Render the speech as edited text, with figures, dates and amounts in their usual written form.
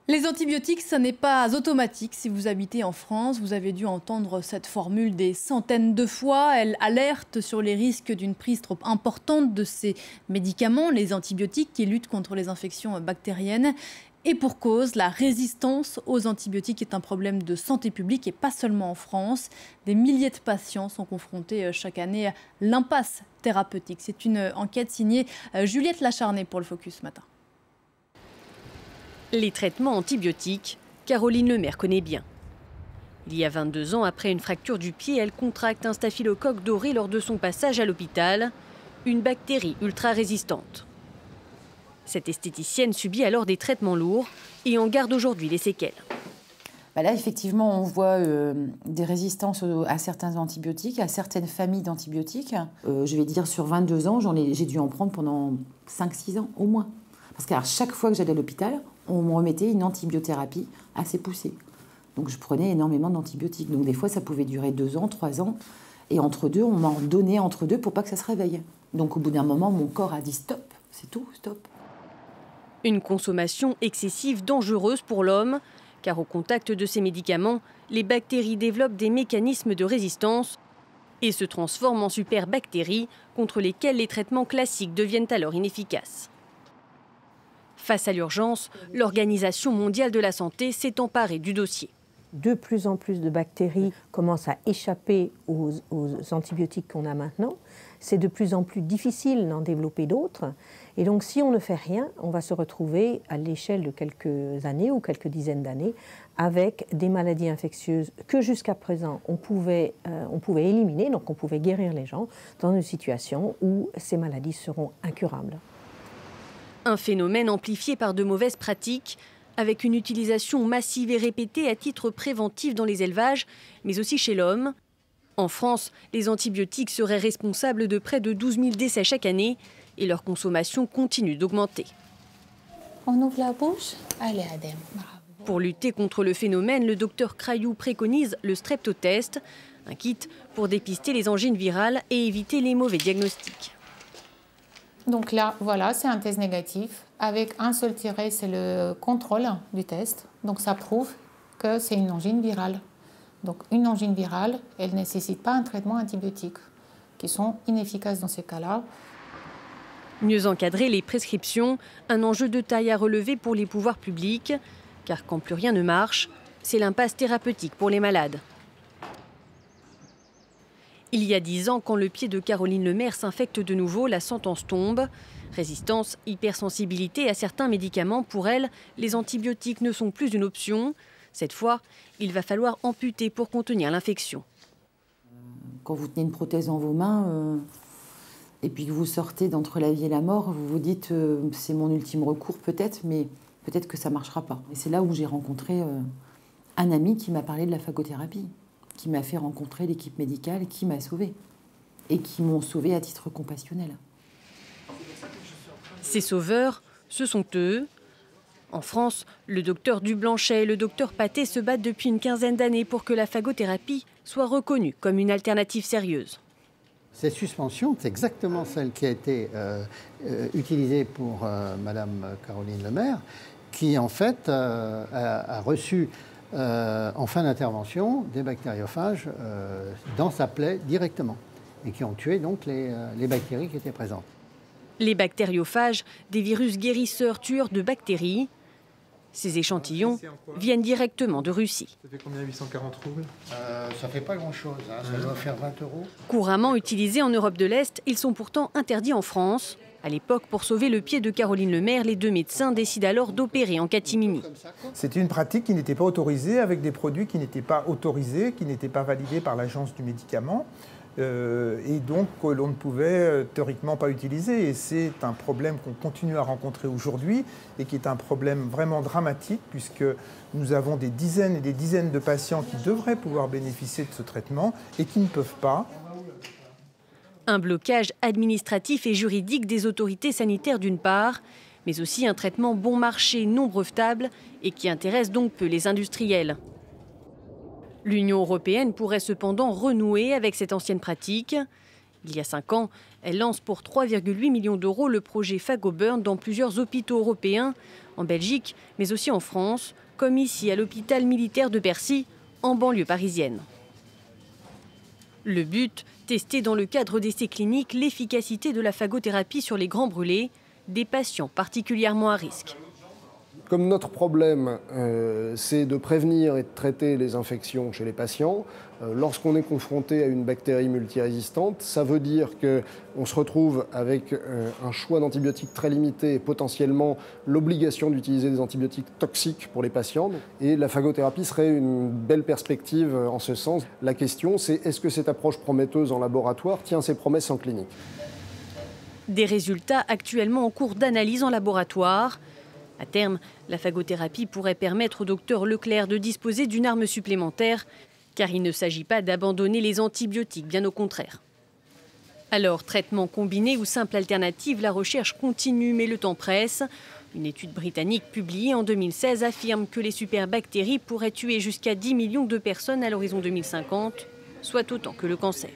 Les antibiotiques, ça n'est pas automatique. Si vous habitez en France, vous avez dû entendre cette formule des centaines de fois. Elle alerte sur les risques d'une prise trop importante de ces médicaments, les antibiotiques qui luttent contre les infections bactériennes. Et pour cause, la résistance aux antibiotiques est un problème de santé publique et pas seulement en France. Des milliers de patients sont confrontés chaque année à l'impasse thérapeutique. C'est une enquête signée Juliette Lacharnay pour le Focus ce matin. Les traitements antibiotiques, Caroline Lemaire connaît bien. Il y a 22 ans, après une fracture du pied, elle contracte un staphylocoque doré lors de son passage à l'hôpital, une bactérie ultra résistante. Cette esthéticienne subit alors des traitements lourds et en garde aujourd'hui les séquelles. Là, effectivement, on voit des résistances à certains antibiotiques, à certaines familles d'antibiotiques. Je vais dire, sur 22 ans, j'ai dû en prendre pendant 5-6 ans au moins. Parce qu'à chaque fois que j'allais à l'hôpital, on me remettait une antibiothérapie assez poussée. Donc je prenais énormément d'antibiotiques. Donc des fois, ça pouvait durer 2 ans, 3 ans. Et entre deux, on m'en donnait entre deux pour pas que ça se réveille. Donc au bout d'un moment, mon corps a dit stop, c'est tout, stop. Une consommation excessive dangereuse pour l'homme, car au contact de ces médicaments, les bactéries développent des mécanismes de résistance et se transforment en superbactéries contre lesquelles les traitements classiques deviennent alors inefficaces. Face à l'urgence, l'Organisation mondiale de la santé s'est emparée du dossier. De plus en plus de bactéries commencent à échapper aux antibiotiques qu'on a maintenant. C'est de plus en plus difficile d'en développer d'autres. Et donc, si on ne fait rien, on va se retrouver à l'échelle de quelques années ou quelques dizaines d'années avec des maladies infectieuses que jusqu'à présent on pouvait éliminer, donc on pouvait guérir les gens, dans une situation où ces maladies seront incurables. Un phénomène amplifié par de mauvaises pratiques, avec une utilisation massive et répétée à titre préventif dans les élevages, mais aussi chez l'homme. En France, les antibiotiques seraient responsables de près de 12 000 décès chaque année et leur consommation continue d'augmenter. On ouvre la bouche, allez Adem. Pour lutter contre le phénomène, le docteur Crayou préconise le streptotest, un kit pour dépister les angines virales et éviter les mauvais diagnostics. Donc là, voilà, c'est un test négatif. Avec un seul tiret, c'est le contrôle du test. Donc ça prouve que c'est une angine virale. Donc une angine virale, elle ne nécessite pas un traitement antibiotique, qui sont inefficaces dans ces cas-là. Mieux encadrer les prescriptions, un enjeu de taille à relever pour les pouvoirs publics, car quand plus rien ne marche, c'est l'impasse thérapeutique pour les malades. Il y a 10 ans, quand le pied de Caroline Lemaire s'infecte de nouveau, la sentence tombe. Résistance, hypersensibilité à certains médicaments, pour elle, les antibiotiques ne sont plus une option. Cette fois, il va falloir amputer pour contenir l'infection. Quand vous tenez une prothèse dans vos mains et puis que vous sortez d'entre la vie et la mort, vous vous dites c'est mon ultime recours peut-être, mais peut-être que ça ne marchera pas. Et c'est là où j'ai rencontré un ami qui m'a parlé de la phagothérapie, qui m'a fait rencontrer l'équipe médicale, qui m'a sauvée et qui m'ont sauvée à titre compassionnel. Ces sauveurs, ce sont eux. En France, le docteur Dublanchet et le docteur Pathé se battent depuis une quinzaine d'années pour que la phagothérapie soit reconnue comme une alternative sérieuse. Cette suspension, c'est exactement celle qui a été utilisée pour Madame Caroline Lemaire, qui en fait a reçu en fin d'intervention des bactériophages dans sa plaie directement et qui ont tué donc les bactéries qui étaient présentes. Les bactériophages, des virus guérisseurs tueurs de bactéries. Ces échantillons viennent directement de Russie. Ça fait combien, 840 roubles? Ça fait pas grand-chose, hein, ça doit faire 20 €. Couramment utilisés en Europe de l'Est, ils sont pourtant interdits en France. À l'époque, pour sauver le pied de Caroline Lemaire, les deux médecins décident alors d'opérer en catimini. C'était une pratique qui n'était pas autorisée, avec des produits qui n'étaient pas autorisés, qui n'étaient pas validés par l'agence du médicament. Et donc l'on ne pouvait théoriquement pas utiliser. Et c'est un problème qu'on continue à rencontrer aujourd'hui et qui est un problème vraiment dramatique puisque nous avons des dizaines et des dizaines de patients qui devraient pouvoir bénéficier de ce traitement et qui ne peuvent pas. Un blocage administratif et juridique des autorités sanitaires d'une part, mais aussi un traitement bon marché non brevetable et qui intéresse donc peu les industriels. L'Union européenne pourrait cependant renouer avec cette ancienne pratique. Il y a 5 ans, elle lance pour 3,8 millions d'euros le projet Phagoburn dans plusieurs hôpitaux européens, en Belgique, mais aussi en France, comme ici à l'hôpital militaire de Bercy, en banlieue parisienne. Le but, tester dans le cadre d'essais cliniques l'efficacité de la phagothérapie sur les grands brûlés, des patients particulièrement à risque. Comme notre problème, c'est de prévenir et de traiter les infections chez les patients, lorsqu'on est confronté à une bactérie multirésistante, ça veut dire qu'on se retrouve avec un choix d'antibiotiques très limité et potentiellement l'obligation d'utiliser des antibiotiques toxiques pour les patients. Et la phagothérapie serait une belle perspective en ce sens. La question, c'est est-ce que cette approche prometteuse en laboratoire tient ses promesses en clinique ? Des résultats actuellement en cours d'analyse en laboratoire. À terme, la phagothérapie pourrait permettre au docteur Leclerc de disposer d'une arme supplémentaire, car il ne s'agit pas d'abandonner les antibiotiques, bien au contraire. Alors, traitement combiné ou simple alternative, la recherche continue, mais le temps presse. Une étude britannique publiée en 2016 affirme que les superbactéries pourraient tuer jusqu'à 10 millions de personnes à l'horizon 2050, soit autant que le cancer.